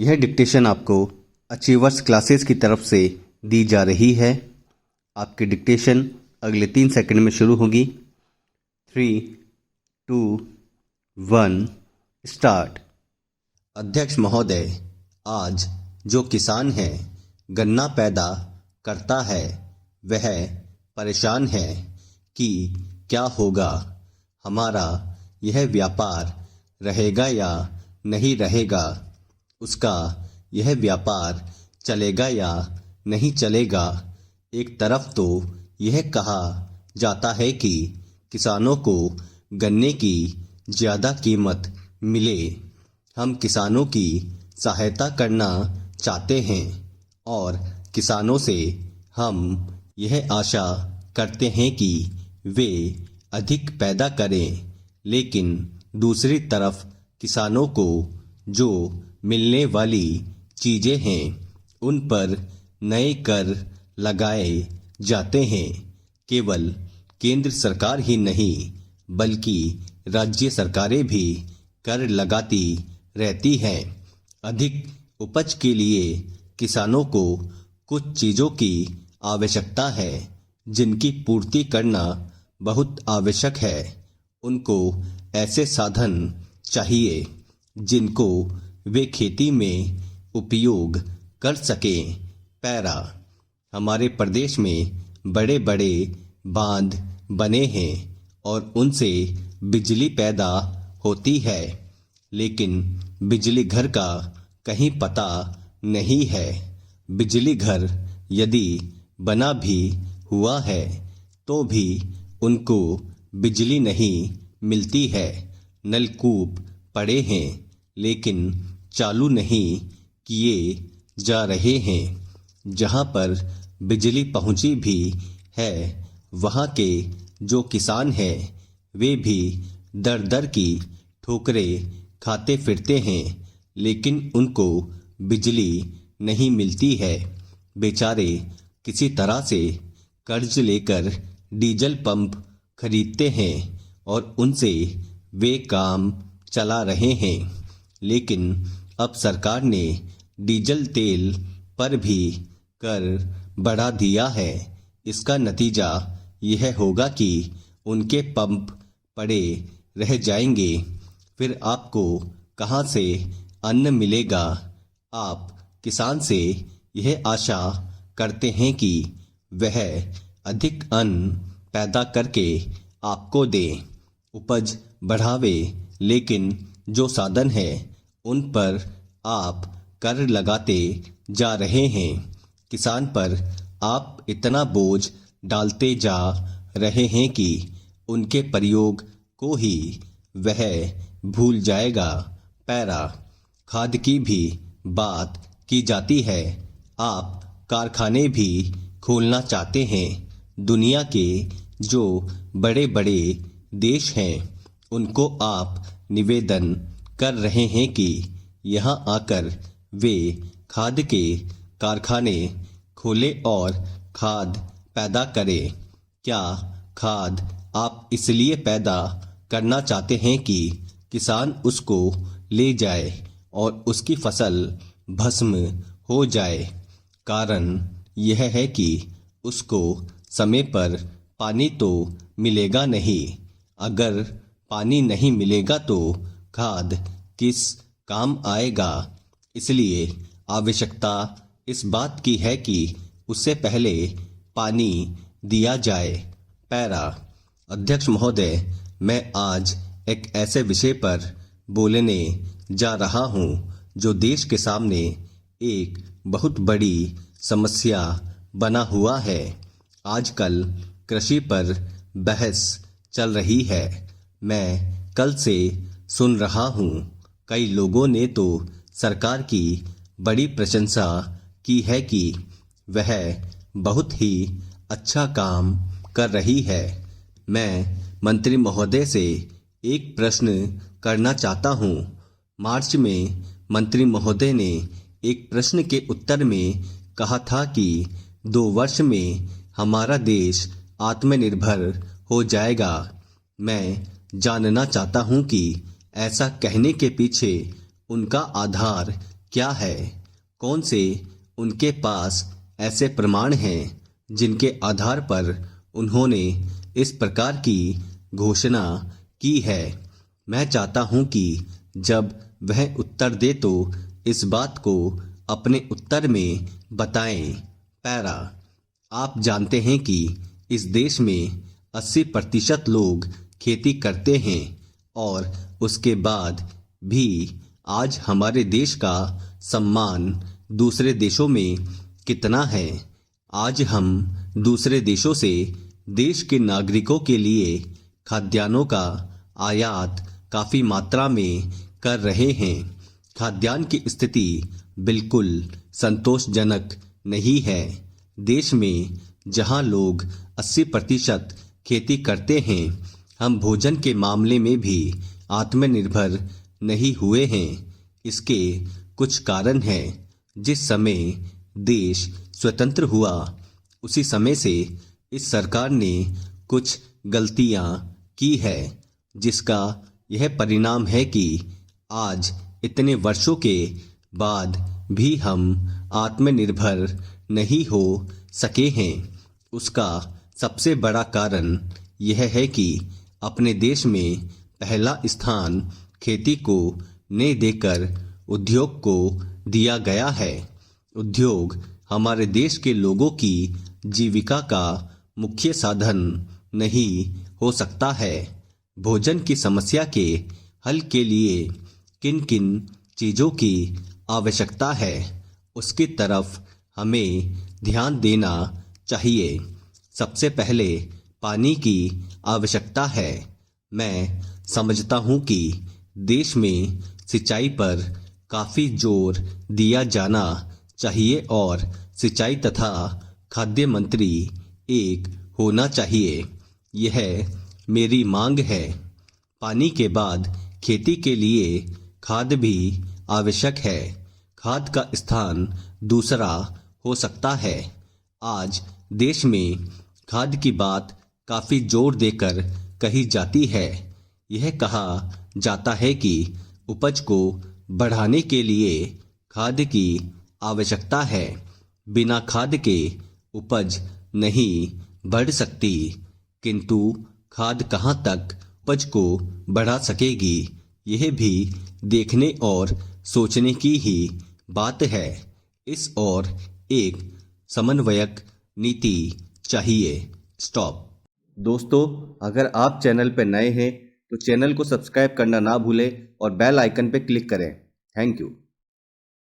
यह डिक्टेशन आपको achievers classes की तरफ से दी जा रही है। आपकी डिक्टेशन अगले 3 सेकंड में शुरू होगी। 3, 2, 1 स्टार्ट। अध्यक्ष महोदय, आज जो किसान है गन्ना पैदा करता है वह परेशान है कि क्या होगा, हमारा यह व्यापार रहेगा या नहीं रहेगा, उसका यह व्यापार चलेगा या नहीं चलेगा। एक तरफ तो यह कहा जाता है कि किसानों को गन्ने की ज़्यादा कीमत मिले, हम किसानों की सहायता करना चाहते हैं और किसानों से हम यह आशा करते हैं कि वे अधिक पैदा करें, लेकिन दूसरी तरफ किसानों को जो मिलने वाली चीज़ें हैं उन पर नए कर लगाए जाते हैं। केवल केंद्र सरकार ही नहीं बल्कि राज्य सरकारें भी कर लगाती रहती हैं। अधिक उपज के लिए किसानों को कुछ चीज़ों की आवश्यकता है जिनकी पूर्ति करना बहुत आवश्यक है। उनको ऐसे साधन चाहिए जिनको वे खेती में उपयोग कर सकें। पैरा, हमारे प्रदेश में बड़े बड़े बांध बने हैं और उनसे बिजली पैदा होती है, लेकिन बिजली घर का कहीं पता नहीं है। बिजली घर यदि बना भी हुआ है तो भी उनको बिजली नहीं मिलती है। नलकूप पड़े हैं लेकिन चालू नहीं किए जा रहे हैं। जहां पर बिजली पहुंची भी है वहां के जो किसान हैं वे भी दर दर की ठोकरें खाते फिरते हैं, लेकिन उनको बिजली नहीं मिलती है। बेचारे किसी तरह से कर्ज लेकर डीजल पंप खरीदते हैं और उनसे वे काम चला रहे हैं, लेकिन अब सरकार ने डीजल तेल पर भी कर बढ़ा दिया है। इसका नतीजा यह होगा कि उनके पंप पड़े रह जाएंगे। फिर आपको कहां से अन्न मिलेगा? आप किसान से यह आशा करते हैं कि वह अधिक अन्न पैदा करके आपको दे, उपज बढ़ावे, लेकिन जो साधन है उन पर आप कर लगाते जा रहे हैं। किसान पर आप इतना बोझ डालते जा रहे हैं कि उनके प्रयोग को ही वह भूल जाएगा। पैरा, खाद की भी बात की जाती है। आप कारखाने भी खोलना चाहते हैं। दुनिया के जो बड़े बड़े देश हैं उनको आप निवेदन कर रहे हैं कि यहाँ आकर वे खाद के कारखाने खोले और खाद पैदा करें। क्या खाद आप इसलिए पैदा करना चाहते हैं कि किसान उसको ले जाए और उसकी फसल भस्म हो जाए? कारण यह है कि उसको समय पर पानी तो मिलेगा नहीं। अगर पानी नहीं मिलेगा तो खाद किस काम आएगा? इसलिए आवश्यकता इस बात की है कि उससे पहले पानी दिया जाए। पैरा, अध्यक्ष महोदय, मैं आज एक ऐसे विषय पर बोलने जा रहा हूं जो देश के सामने एक बहुत बड़ी समस्या बना हुआ है। आजकल कृषि पर बहस चल रही है। मैं कल से सुन रहा हूं, कई लोगों ने तो सरकार की बड़ी प्रशंसा की है कि वह बहुत ही अच्छा काम कर रही है। मैं मंत्री महोदय से एक प्रश्न करना चाहता हूं। मार्च में मंत्री महोदय ने एक प्रश्न के उत्तर में कहा था कि 2 वर्ष में हमारा देश आत्मनिर्भर हो जाएगा। मैं जानना चाहता हूं कि ऐसा कहने के पीछे उनका आधार क्या है? कौन से उनके पास ऐसे प्रमाण हैं जिनके आधार पर उन्होंने इस प्रकार की घोषणा की है? मैं चाहता हूं कि जब वह उत्तर दे तो इस बात को अपने उत्तर में बताएं। पैरा, आप जानते हैं कि इस देश में 80% लोग खेती करते हैं और उसके बाद भी आज हमारे देश का सम्मान दूसरे देशों में कितना है? आज हम दूसरे देशों से देश के नागरिकों के लिए खाद्यान्नों का आयात काफ़ी मात्रा में कर रहे हैं। खाद्यान्न की स्थिति बिल्कुल संतोषजनक नहीं है। देश में जहां लोग 80% खेती करते हैं, हम भोजन के मामले में भी आत्मनिर्भर नहीं हुए हैं। इसके कुछ कारण हैं। जिस समय देश स्वतंत्र हुआ उसी समय से इस सरकार ने कुछ गलतियां की है, जिसका यह परिणाम है कि आज इतने वर्षों के बाद भी हम आत्मनिर्भर नहीं हो सके हैं। उसका सबसे बड़ा कारण यह है कि अपने देश में पहला स्थान खेती को न देकर उद्योग को दिया गया है। उद्योग हमारे देश के लोगों की जीविका का मुख्य साधन नहीं हो सकता है। भोजन की समस्या के हल के लिए किन किन चीज़ों की आवश्यकता है, उसकी तरफ हमें ध्यान देना चाहिए। सबसे पहले पानी की आवश्यकता है। मैं समझता हूँ कि देश में सिंचाई पर काफ़ी जोर दिया जाना चाहिए और सिंचाई तथा खाद्य मंत्री एक होना चाहिए। यह मेरी मांग है। पानी के बाद खेती के लिए खाद भी आवश्यक है। खाद का स्थान दूसरा हो सकता है। आज देश में खाद की बात काफ़ी जोर देकर कही जाती है। यह कहा जाता है कि उपज को बढ़ाने के लिए खाद की आवश्यकता है। बिना खाद के उपज नहीं बढ़ सकती, किंतु खाद कहाँ तक उपज को बढ़ा सकेगी, यह भी देखने और सोचने की ही बात है। इस ओर एक समन्वयक नीति चाहिए। स्टॉप। दोस्तों, अगर आप चैनल पर नए हैं तो चैनल को सब्सक्राइब करना ना भूलें और बेल आइकन पर क्लिक करें। Thank you.